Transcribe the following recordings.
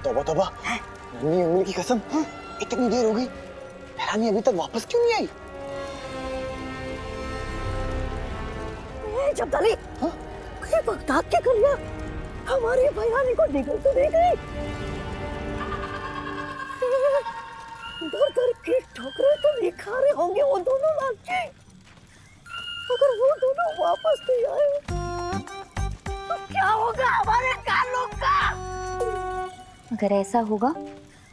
तौबा तौबा, मम्मी उंगली की कसम, इतनी देर हो गई, रानी अभी तक वापस क्यों नहीं आई? जब्दाली, बगदाद के करिया हमारी बयानी को निकल तो नहीं गई। दर दर की ठोकरें तो नहीं खा रहे होंगे वो दोनों लड़के। अगर वो दोनों वापस नहीं आए तो क्या होगा हमारे कालों का? अगर ऐसा होगा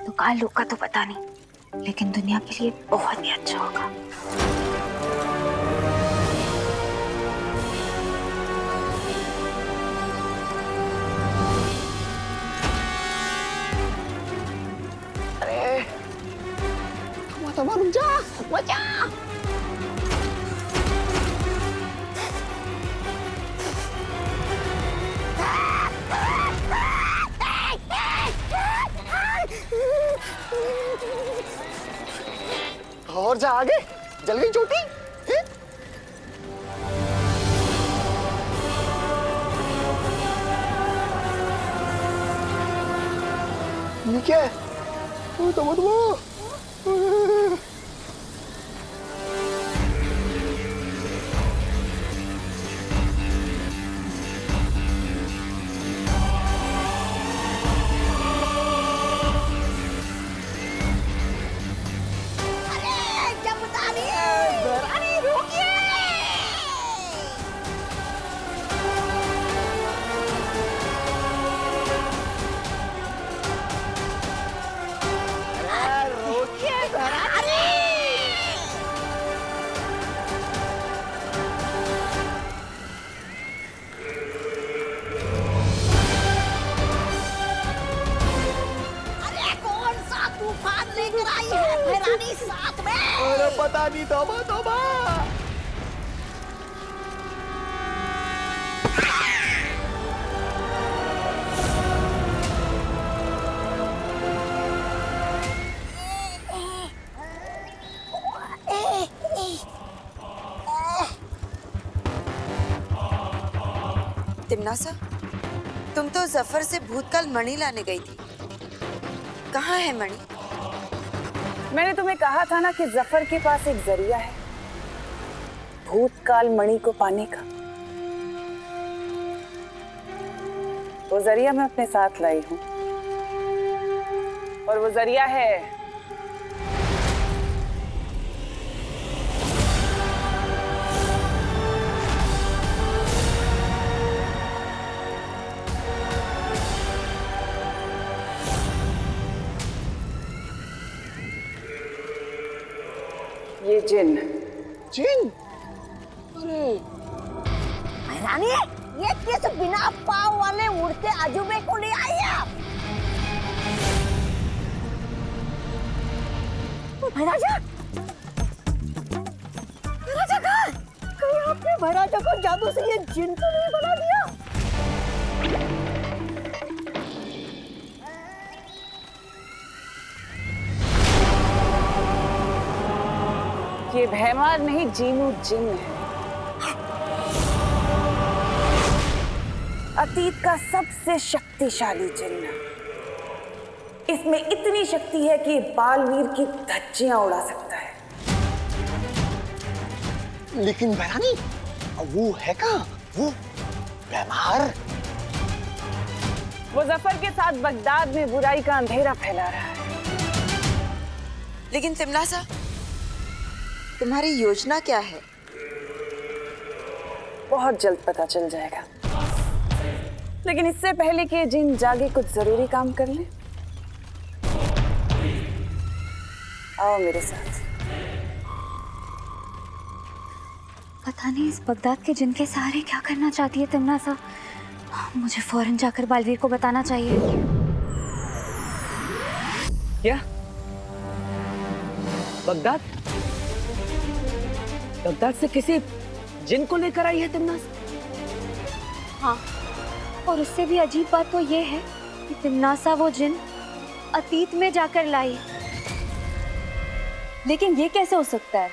तो कालों का तो पता नहीं, लेकिन दुनिया के लिए बहुत ही अच्छा होगा। तौबा रुक जा, बचा। और जा आगे, जल गई चोटी। ये क्या है? तौबा। साथ में अरे पता नहीं, तौबा तौबा। तिमनासा, तुम तो जफर से भूतकाल मणि लाने गई थी। कहाँ है मणि? मैंने तुम्हें कहा था ना कि जफर के पास एक जरिया है भूतकाल मणि को पाने का। वो जरिया मैं अपने साथ लाई हूं, और वो जरिया है ये जिन। जिन? अरे रानी, ये किस बिना पाँव वाले उड़ते अजूबे को ले आई आप? भैराजा, भैराजा कहाँ? कहीं आपने भैराजा को जादू से ये जिन तो नहीं बना दिया? ये भैमार नहीं, जीनू जिन है। अतीत का सबसे शक्तिशाली जिन्न। इसमें इतनी शक्ति है कि बालवीर की धज्जियां उड़ा सकता है। लेकिन बहरानी, वो है कहाँ? वो भैमार? वो जफर के साथ बगदाद में बुराई का अंधेरा फैला रहा है। लेकिन तिमनासा, तुम्हारी योजना क्या है? बहुत जल्द पता चल जाएगा, लेकिन इससे पहले कि जिन जागे कुछ जरूरी काम कर ले। आओ मेरे साथ। पता नहीं इस बगदाद के जिन के सहारे क्या करना चाहती है तिमनासा। मुझे फौरन जाकर बालवीर को बताना चाहिए। क्या? बगदाद? बगदाद से किसी जिन को लेकर आई है तिमनासा? हाँ, और उससे भी अजीब बात तो ये है कि तिमनासा वो जिन अतीत में जाकर लाई। लेकिन ये कैसे हो सकता है?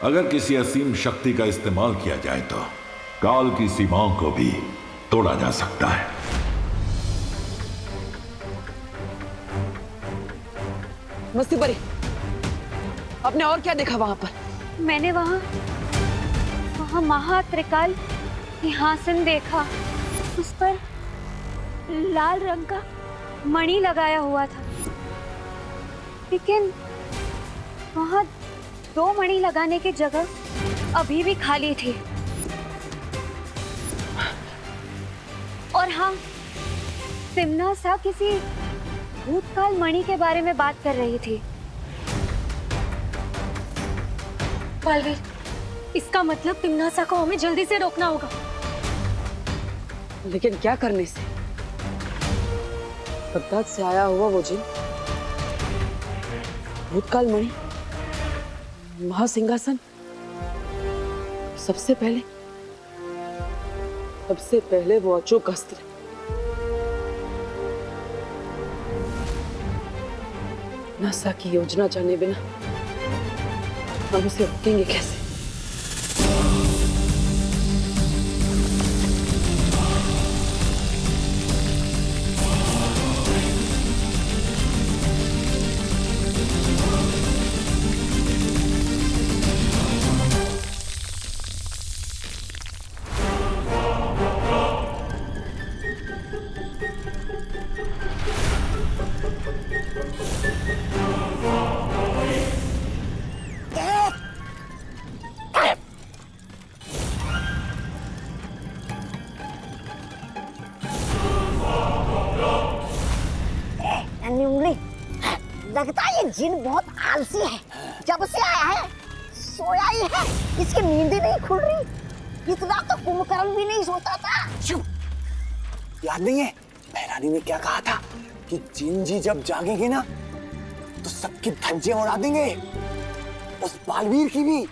अगर किसी असीम शक्ति का इस्तेमाल किया जाए तो काल की सीमाओं को भी तोड़ा जा सकता है। मस्ती परी, आपने और क्या देखा वहां पर? मैंने वहाँ महात्रिकाल सिंहासन देखा। उस पर लाल रंग का मणि लगाया हुआ था, लेकिन वहाँ 2 मणि लगाने की जगह अभी भी खाली थी। और हाँ, तिम्नासा किसी भूतकाल मणि के बारे में बात कर रही थी। बालवीर, इसका मतलब तिम्नासा को हमें जल्दी से रोकना होगा। लेकिन क्या करने से? बगदाद से आया हुआ वो जिन, भूतकाल मणि, महासिंहासन, सबसे पहले वो अचूक अस्त्र। नासा की योजना जाने बिना हम उसे रोकेंगे कैसे? लगता है ये जिन बहुत आलसी है। जब से आया है सोया ही है, इसकी नींद ही नहीं खुल रही। इतना तो कुंभकर्ण भी नहीं सोता था। चुप, याद नहीं है महरानी ने क्या कहा था कि जिन जी जब जागेंगे ना तो सबकी धज्जियां उड़ा देंगे, उस बालवीर की भी।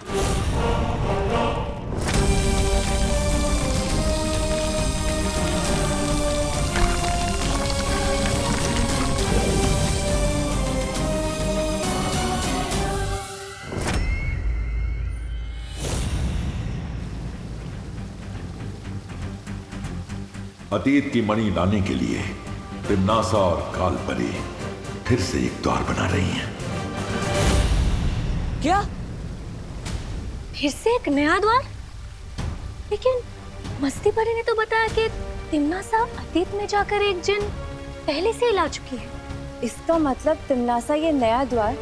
अतीत की मणि लाने के लिए तिम्नासा और कालपरी फिर से एक द्वार बना रही हैं। क्या? फिर से एक नया द्वार? लेकिन मस्ती परी ने तो बताया कि तिम्नासा अतीत में जाकर एक जिन पहले से ही ला चुकी है। इसका मतलब तिम्नासा ये नया द्वार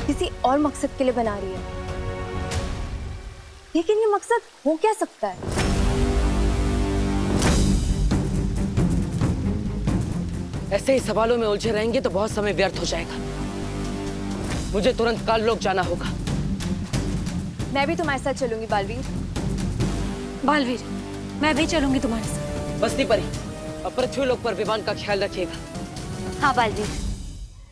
किसी और मकसद के लिए बना रही है। लेकिन ये मकसद हो क्या सकता है? ऐसे ही सवालों में उलझे रहेंगे तो बहुत समय व्यर्थ हो जाएगा। मुझे तुरंत काललोक जाना होगा। मैं भी तुम्हारे साथ चलूंगी बालवीर। बालवीर, मैं भी चलूंगी तुम्हारे साथ। मस्ती परी, अब पृथ्वी लोक पर विमान का ख्याल रखिएगा। हाँ बालवीर।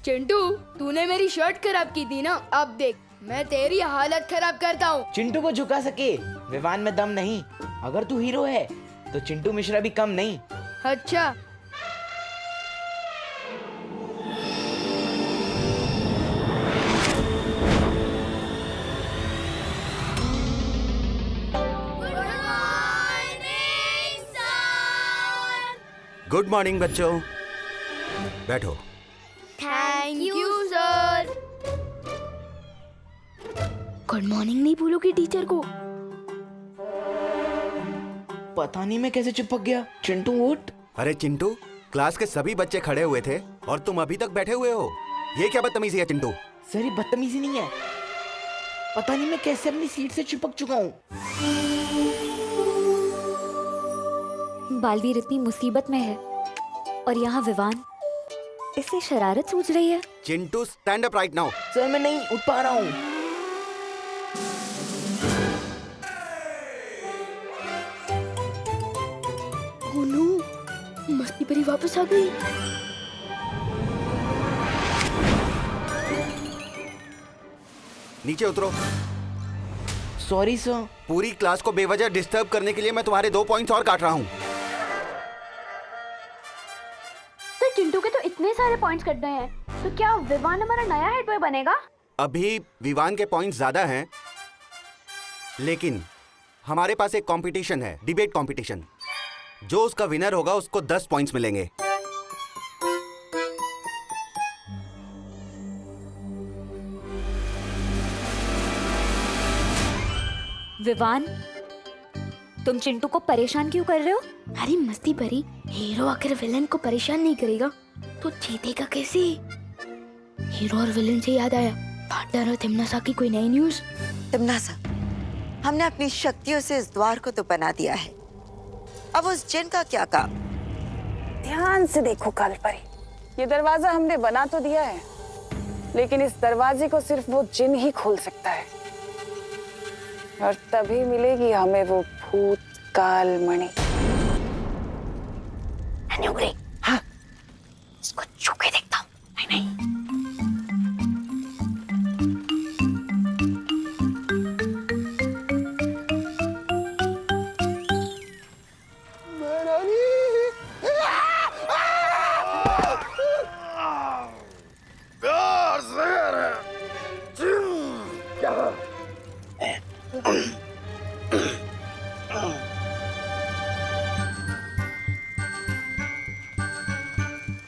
चिंटू, तूने मेरी शर्ट खराब की थी ना, अब देख मैं तेरी हालत खराब करता हूँ। चिंटू को झुका सके विमान में दम नहीं। अगर तू हीरो है तो चिंटू मिश्रा भी कम नहीं। अच्छा, गुड मॉर्निंग बच्चों, बैठो। Thank you sir. Good morning नहीं बोलोगे टीचर को? पता नहीं मैं कैसे चिपक गया। चिंटू उठ। अरे चिंटू, क्लास के सभी बच्चे खड़े हुए थे और तुम अभी तक बैठे हुए हो। ये क्या बदतमीजी है चिंटू? सर ये बदतमीजी नहीं है, पता नहीं मैं कैसे अपनी सीट से चिपक चुका हूँ। बालवीर इतनी मुसीबत में है और यहाँ विवान इससे शरारत सूझ रही है। Chintu stand up right now. Sir मैं नहीं उठ पा रहा हूँ। ओह नो, मस्ती परी वापस आ गई। नीचे उतरो। Sorry sir. पूरी क्लास को बेवजह डिस्टर्ब करने के लिए मैं तुम्हारे 2 पॉइंट्स और काट रहा हूँ। तो चिंटू के तो इतने सारे पॉइंट्स कट गए हैं, तो क्या विवान हमारा नया हेड बॉय बनेगा? अभी विवान के पॉइंट्स ज्यादा हैं, लेकिन हमारे पास एक कंपटीशन है, डिबेट कंपटीशन। जो उसका विनर होगा उसको 10 पॉइंट्स मिलेंगे। विवान, तुम चिंटू को परेशान क्यों कर रहे हो? अरे मस्ती परी, हीरो आकर विलन को परेशान नहीं करेगा तो जीतेगा कैसे? हीरो और विलन से याद आया, पार्टनर और तिमनासा की कोई नई न्यूज? तिमनासा, हमने अपनी शक्तियों से इस द्वार को तो बना दिया है, अब उस जिन का क्या काम? ध्यान से देखो कालपरी, ये दरवाजा हमने बना तो दिया है, लेकिन इस दरवाजे को सिर्फ वो जिन ही खोल सकता है, और तभी मिलेगी हमें वो भूत काल मणि। हाँ, इसको छू के देखता हूँ। नहीं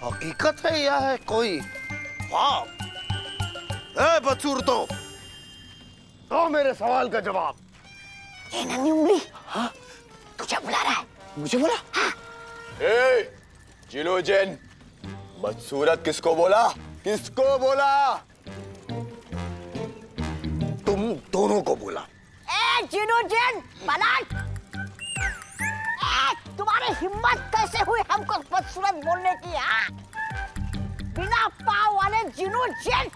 हकीकत है या है कोई ख्वाब? बदसूरतो, दो मेरे सवाल का जवाब। ये नन्ही उंगली, हाँ, तुझे बुला रहा है। मुझे बोला? हाँ। जिनो जैन, बदसूरत किसको बोला? किसको बोला? तुम दोनों को बोला। जिनो जैन, पलट! तुम्हारी हिम्मत कैसे हुई हमको बदसूरत बोलने की? हाँ, बिना पाँव वाले जिनो जैन!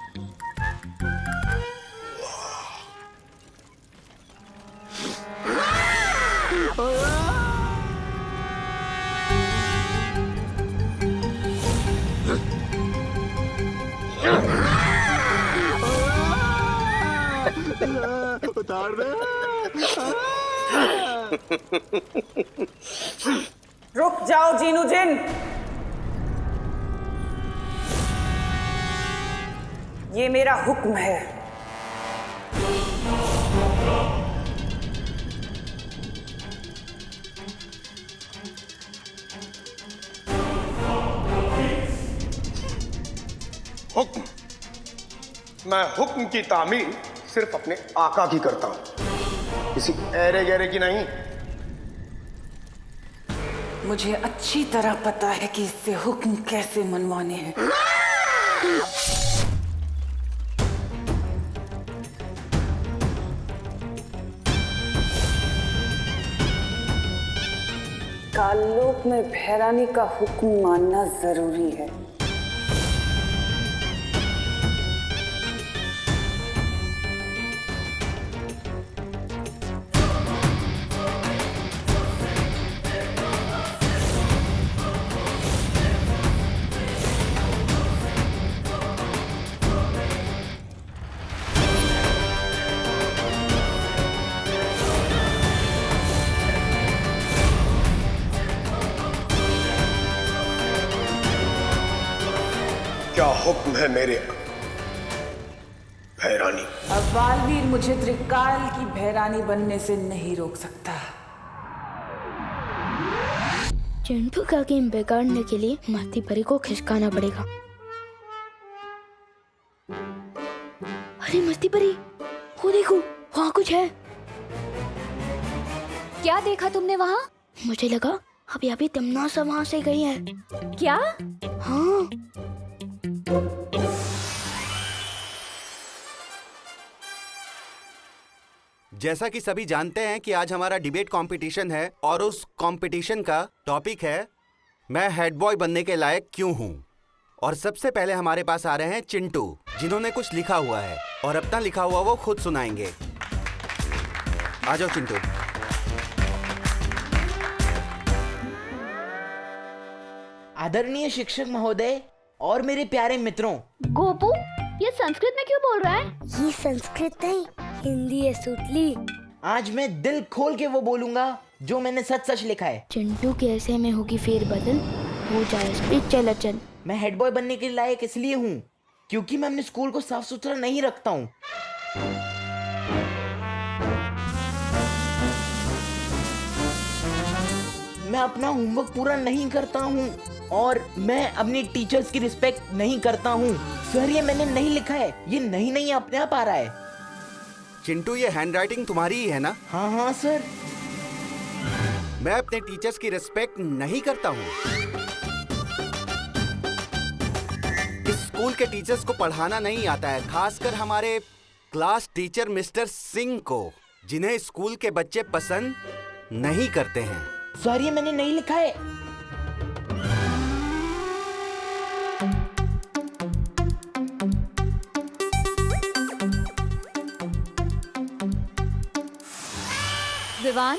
उतार दे। रुक जाओ जीनू जिन, ये मेरा हुक्म है। हुक्म? मैं हुक्म की तामील सिर्फ अपने आका की करता हूं, किसी ऐरे गहरे की नहीं। मुझे अच्छी तरह पता है कि इससे हुक्म कैसे मनवाने हैं। काललोक में भैरानी का हुक्म मानना जरूरी है। क्या हुक्म है मेरे भैरानी? अब बालवीर मुझे त्रिकाल की भैरानी बनने से नहीं रोक सकता। चिंटू का गेम बिगाड़ने के लिए मस्ती परी को खिसकाना पड़ेगा। अरे मस्ती परी, वो देखो, वहाँ कुछ है। क्या देखा तुमने वहाँ? मुझे लगा अभी अभी तिमनासा वहाँ से गई है। क्या? हाँ। जैसा कि सभी जानते हैं कि आज हमारा डिबेट कंपटीशन है और उस कंपटीशन का टॉपिक है मैं हेड बॉय बनने के लायक क्यों हूं। और सबसे पहले हमारे पास आ रहे हैं चिंटू, जिन्होंने कुछ लिखा हुआ है और अपना लिखा हुआ वो खुद सुनाएंगे। आ जाओ चिंटू। आदरणीय शिक्षक महोदय और मेरे प्यारे मित्रों। गोपू, ये संस्कृत में क्यों बोल रहा है? ये संस्कृत नहीं, हिंदी है सुतली। आज मैं दिल खोल के वो बोलूंगा जो मैंने सच सच लिखा है। चिंटू के ऐसे में होगी फेरबदल, हो जाए स्पीच चल अचल। मैं हेड बॉय बनने के लायक इसलिए हूँ क्योंकि मैं अपने स्कूल को साफ सुथरा नहीं रखता हूँ। मैं अपना होमवर्क पूरा नहीं करता हूँ और मैं अपनी टीचर्स की रिस्पेक्ट नहीं करता हूँ। सर, ये मैंने नहीं लिखा है, ये नहीं अपने आप आ रहा है। चिंटू, ये हैंडराइटिंग तुम्हारी ही है ना? हाँ हाँ सर। मैं अपने टीचर्स की रिस्पेक्ट नहीं करता हूँ। इस स्कूल के टीचर्स को पढ़ाना नहीं आता है, खासकर हमारे क्लास टीचर मिस्टर सिंह को, जिन्हें स्कूल के बच्चे पसंद नहीं करते हैं। सर ये मैंने नहीं लिखा है। विवान,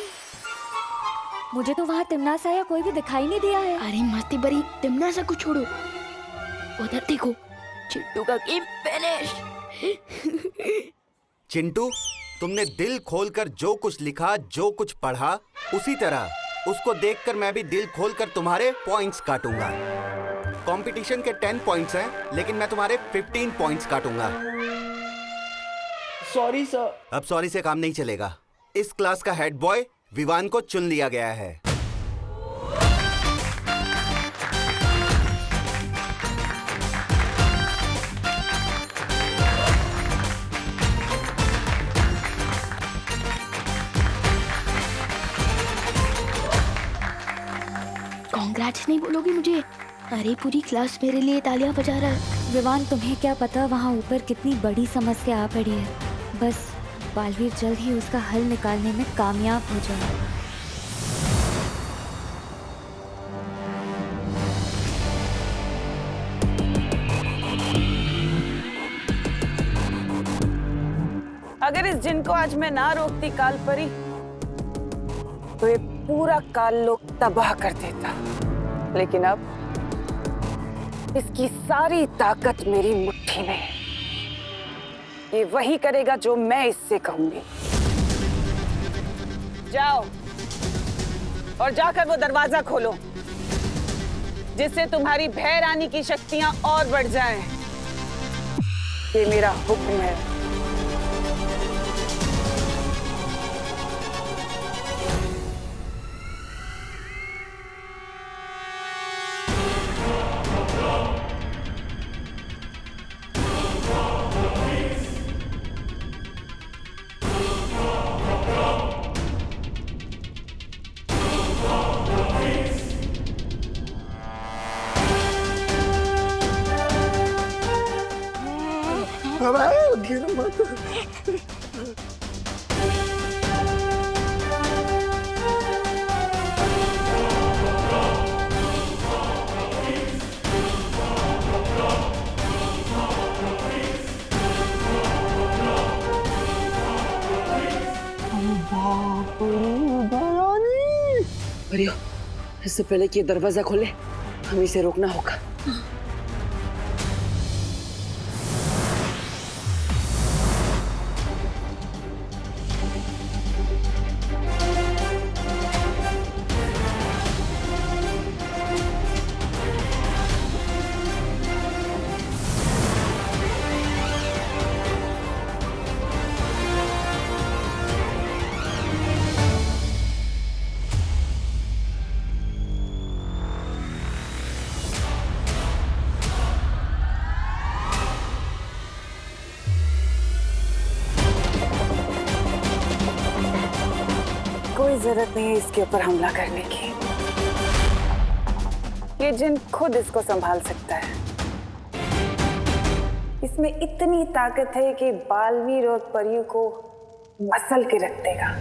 मुझे तो वहाँ तिमनासा या कोई भी दिखाई नहीं दिया है। अरे मस्ती बरी, तिमनासा को छोड़ो, उधर देखो, चिंटू का गेम फिनिश। चिंटू, तुमने दिल खोलकर जो कुछ लिखा, जो कुछ पढ़ा, उसी तरह उसको देखकर मैं भी दिल खोलकर तुम्हारे पॉइंट्स काटूंगा। कंपटीशन के 10 पॉइंट्स हैं, लेकिन मैं तुम्हारे 15 पॉइंट्स काटूंगा। Sorry sir. अब सॉरी से काम नहीं चलेगा। इस क्लास का हेड बॉय विवान को चुन लिया गया है। कांग्रेट्स नहीं बोलोगी मुझे? अरे पूरी क्लास मेरे लिए तालियां बजा रहा है। विवान, तुम्हें क्या पता वहाँ ऊपर कितनी बड़ी समस्या आ पड़ी है। बस बालवीर जल्द ही उसका हल निकालने में कामयाब हो जाए। अगर इस जिन को आज मैं ना रोकती काल परी, तो ये पूरा काल लोक तबाह कर देता। लेकिन अब इसकी सारी ताकत मेरी मुट्ठी में है। ये वही करेगा जो मैं इससे कहूंगी। जाओ और जाकर वो दरवाजा खोलो, जिससे तुम्हारी भय रानी की शक्तियां और बढ़ जाएं। ये मेरा हुक्म है। परियो, इससे पहले कि ये दरवाजा खोले, हमें इसे रोकना होगा। कोई जरूरत नहीं है इसके ऊपर हमला करने की। ये जिन खुद इसको संभाल सकता है। इसमें इतनी ताकत है कि बालवीर और परियों को मसल के रख देगा।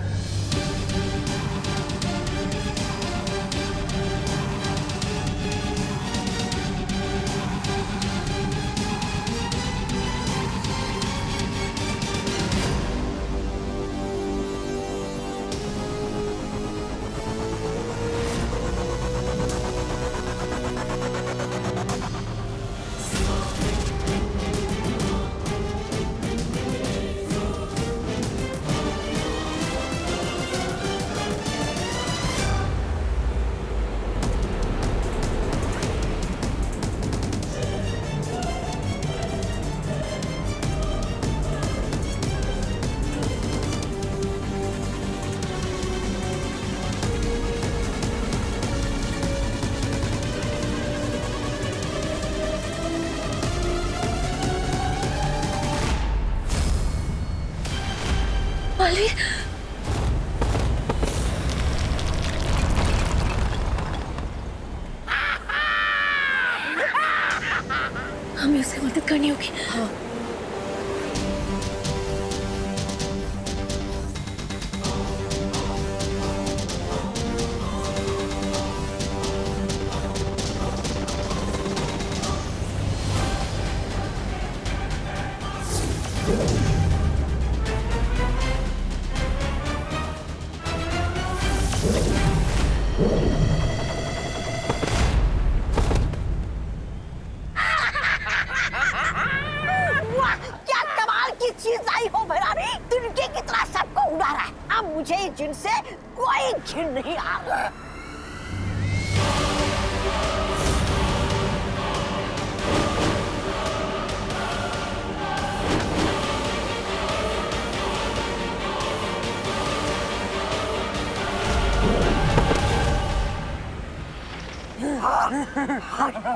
बालवीर, हमें उसे मदद करनी होगी। हाँ। क्या कमाल की चीज आई हो भैरानी, तिनके की तरह सबको उड़ा रहा है। अब मुझे जिनसे कोई घिन नहीं आ रहा।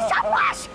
शाबाश।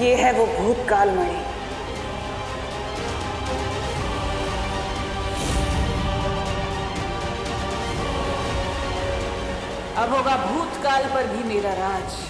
ये है वो भूतकाल मणि। अब होगा भूतकाल पर भी मेरा राज।